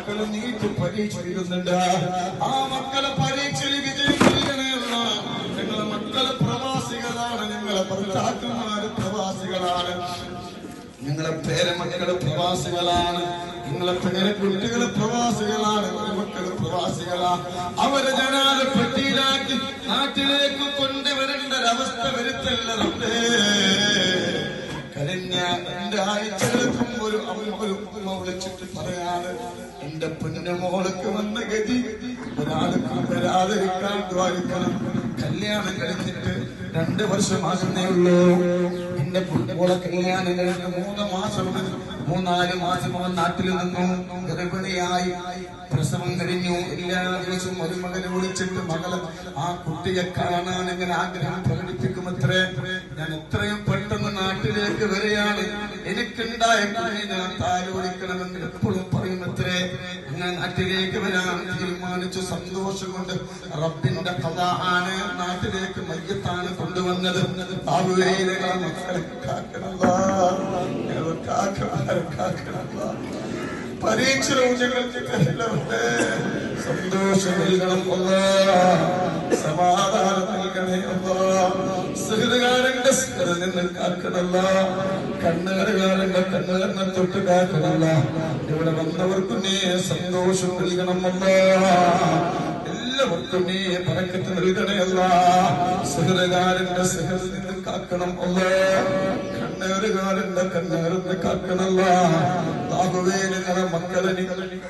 മക്കൾ നീറ്റ് പരീക്ഷ എഴുതുന്നുണ്ട്. ആ മക്കളെ പരീക്ഷയിൽ വിജയം നൽകണമല്ല. ഞങ്ങളെ മക്കള് പ്രവാസികളാണ്, ഞങ്ങളെ ഭർത്താക്കന്മാര് പ്രവാസികളാണ്, ഞങ്ങളെ പേരമക്കള് പ്രവാസികളാണ്, നിങ്ങളെ പേരക്കുട്ടികള് പ്രവാസികളാണ്, മക്കള് പ്രവാസികളാണ്. അവരെ ജനാലപ്പെട്ടിയിലാക്കി നാട്ടിലേക്ക് കൊണ്ടുവരേണ്ട ഒരവസ്ഥ വരുത്തല്ലേ. കഴിഞ്ഞ 2 ആഴ്ചകൾക്കും ഒരു ഉമ്മ വിളിച്ചിട്ട് പറയാണ്, എന്റെ പൊന്നുമോൾക്ക് വന്ന ഗതി ഒരാൾക്കും വരാതിരിക്കാൻ ദ്വാരിക്കണം. കല്യാണം കഴിഞ്ഞിട്ട് 2 വർഷമാകുന്നേ ഉള്ളൂ. എന്റെ പൊന്നുമോളെ കല്യാണം കഴിഞ്ഞ് 3 മാസം 3-4 മാസം അവൻ നാട്ടിൽ നിന്നു. ഗർഭിണിയായി പ്രസവം കഴിഞ്ഞു. എല്ലാ ദിവസവും ഒരു മകനെ വിളിച്ചിട്ട് മകളെ ആ കുട്ടിയെ കാണാൻ എങ്ങനെ ആഗ്രഹം പ്രകടിപ്പിക്കുമത്രേ. ഞാൻ എത്രയും പെട്ടെന്ന് നാട്ടിലേക്ക് വരികയാണ്, എനിക്കുണ്ടായ കുഞ്ഞിനെ ഞാൻ താലോലിക്കണമെന്ന് എപ്പോഴും പറയുമത്രേ. ഞാൻ നാട്ടിലേക്ക് വരാൻ തീരുമാനിച്ചു. സന്തോഷം കൊണ്ട് റബ്ബിന്റെ ഖദാ ആണ്, നാട്ടിലേക്ക് മയ്യത്താണ് കൊണ്ടുവന്നത്. പരീക്ഷണവും ഞങ്ങൾക്ക് സന്തോഷം നൽകണം, സമാധാനം നൽകണേ. സഹൃദകാരന്റെ സ്കറിൽ നിന്ന് കാക്കണല്ല, കണ്ണേറുകാരന്റെ കണ്ണേറിനെ തൊട്ട് കാക്കണല്ല. ഇവിടെ വന്നവർക്കും നീ സന്തോഷം നൽകണം. എല്ലാവർക്കും നീ ബറക്കത്ത് നൽകണയല്ല. സഹൃദകാരന്റെ സഹറിൽ നിന്ന് കാക്കണം. കണ്ണേറുകാരന്റെ കണ്ണേറിന് കാക്കണല്ല. താഹുവേ നിങ്ങളെ മക്കളെ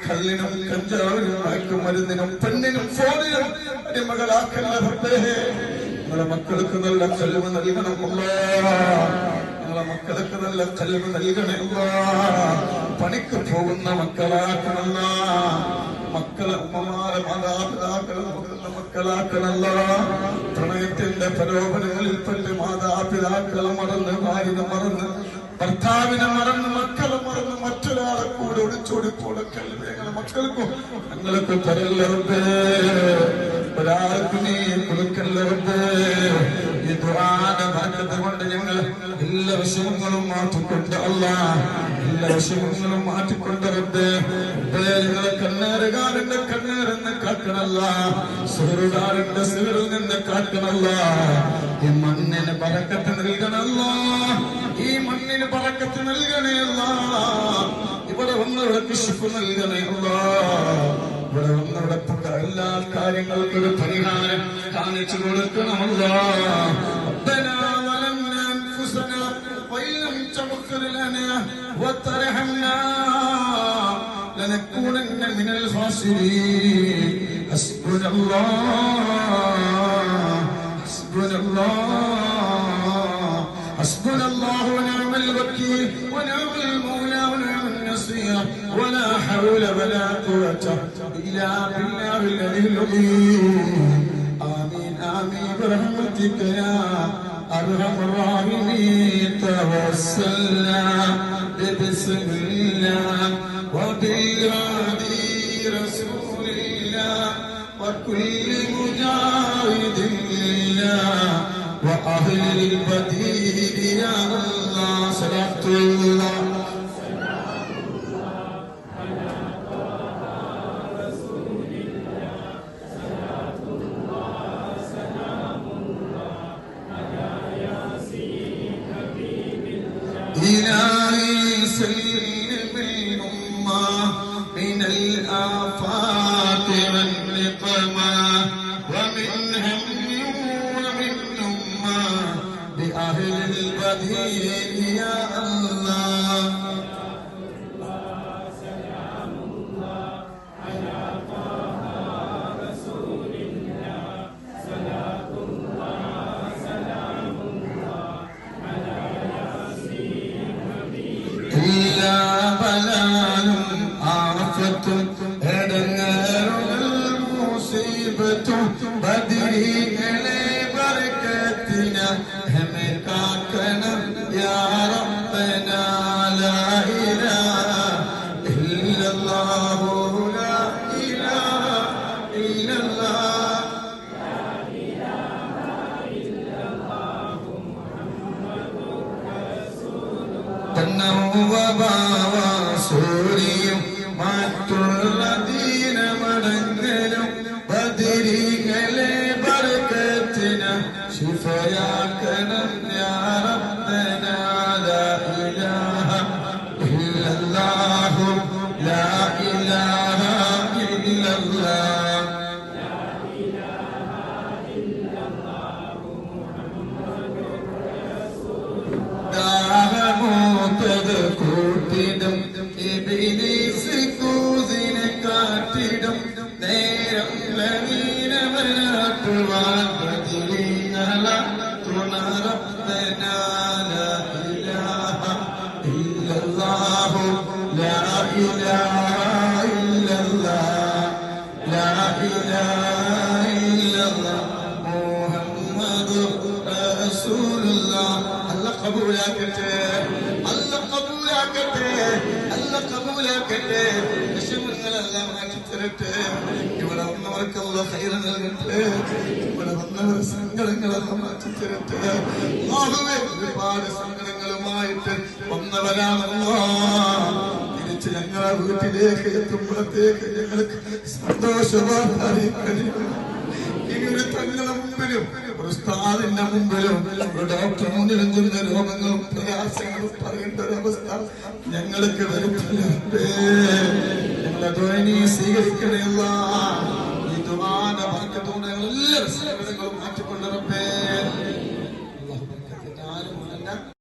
കല്ലിനും കഞ്ചാവിനും മയക്കുമരുന്നിനും പെണ്ണിനും ഫോണിനും അടിമകളാക്കല്ലേ. നിങ്ങളെ മക്കൾക്ക് നല്ല കഴിവ് നൽകണമല്ല. നിങ്ങളെ മക്കൾക്ക് നല്ല കഴിവ് നൽകണമല്ല. പണിക്ക് പോകുന്ന മക്കളാക്കണല്ല. മക്കളെ ഉമ്മമാരെ മാതാപിതാക്കളെ നോക്കുന്ന മക്കളാക്കണല്ല. പ്രണയത്തിന്റെ പ്രലോഭനങ്ങളിൽപ്പെട്ട് മാതാപിതാക്കളെ മറന്ന്, ഭാര്യനെ മറന്ന്, ഭർത്താവിനെ മറന്ന്, മക്കളെ മറന്ന് മറ്റൊരാളെ കൂടെ ഒളിച്ചോടിപ്പോടക്കല്ലേ. ഞങ്ങളെ മക്കൾക്കും ഞങ്ങൾക്ക് തരല്ലേ. ഒരാൾക്ക് നീ കൊടുക്കല്ലേ. ഈ ദുആന്റെ ബറക്കത്ത് കൊണ്ട് ഞങ്ങൾ എല്ലാ വിഷമങ്ങളും മാറ്റിക്കൊണ്ട് എല്ലാ വിഷമങ്ങളും മാറ്റിക്കൊണ്ട് റബ്ബേ ഞങ്ങളെ കണ്ണേറുകാരന്റെ കണ്ണേറെന്ന് കാക്കണല്ല. സുഹൃദാരന്റെ സുഹൃൽ നിന്ന് കാക്കണല്ല. ഈ മണ്ണിന് ബറക്കത്ത് നൽകണല്ല. ഈ മണ്ണിന് ബറക്കത്ത് നൽകണയല്ല. ഇവിടെ വന്നവർക്ക് ശിഫ നൽകണയല്ല. ഇവിടെ വന്നവിടപ്പെട്ട എല്ലാ കാര്യങ്ങൾക്കും ഒരു പരിഹാരം കാണിച്ചു കൊടുക്കണമല്ല. ربنا ظلمنا أنفسنا وإن لم تغفر لنا وترحمنا لنكونن من الخاسرين. حسبنا الله حسبنا الله حسبنا الله ونعم الوكيل ونعم المولى ونعم النصير ولا حول ولا قوة إلا بالله العلي العظيم. آمين آمين برحمتك يا أرحم الراحمين. توسلنا ببسم الله وبالهادي رسول الله وكل مجاهد لله وأهل البديل يا الله. صلاة الله إلهي سلم الأمة من الآفات والنقمة ومن هم ومن أمة بأهل البديل يا الله. إلا بلال عرفت هدنار المصيب മറ്റുള്ള ദീനമടങ്ങലും ബദരീകളെ ബർക്കത്തിന് ശിഫയാക്കണം യാ റബ്ബനാ ലാ ഇലാഹ ഇല്ലല്ലാഹു ലാ ഇലാഹ ഇല്ലല്ലാഹ് ദാഹമൂത്തത് കൂട്ടിടും ഇബ്ലീസ് കൂസിനെ കാട്ടിടും നേരം ലവീനവനാട്ടുവാൻ ബദരീങ്ങള തുണറബ്ബനാ ലാ ഇലാഹ ഇല്ലല്ലാഹു ലാ ഇലാഹ ഇല്ലല്ലാഹ് ലാ ഇലാഹ ഇല്ലല്ലാഹ് മുഹമ്മദുർ റസൂലുള്ളാഹ്. അല്ലാഹ് കബൂലാക്കട്ടെ, അല്ലാഹ് കബൂലാക്കട്ടെ, അല്ലാഹ് കബൂലാക്കട്ടെ. വിഷമങ്ങളെല്ലാം മാറ്റിത്തരട്ടെ. ഇവിടെ വന്നവർക്ക് അല്ലാഹ് ഖൈറ് നൽകട്ടെ. ഇവിടെ വന്നവർ സങ്കടങ്ങളെല്ലാം മാറ്റിത്തരട്ടെ. അല്ലാഹുവേ, ഒരുപാട് സങ്കടങ്ങളുമായിട്ട് വന്നവരാണല്ലോ. തിരിച്ച് ഞങ്ങളെ വീട്ടിലേക്ക് എത്തുമ്പോഴത്തേക്ക് ഞങ്ങൾക്ക് സന്തോഷവാർത്ത ഇങ്ങനെ തങ്ങളുടെ മുമ്പിലും ഉസ്താദിന്റെ മുമ്പിലും ഡോക്ടർ മുന്നിലും ചെന്ന രോഗങ്ങളും പ്രയാസങ്ങളും പറയേണ്ട ഒരവസ്ഥ ഞങ്ങൾക്ക് വരുത്തില്ലേ. ഞങ്ങളെ ദ്വാനി സ്വീകരിക്കണമല്ല. ഈ ദുആന ബർക്കത്തോടെ ഞങ്ങൾ എല്ലാവരും സങ്കടങ്ങളും മാറ്റിക്കൊണ്ടിരപ്പേ.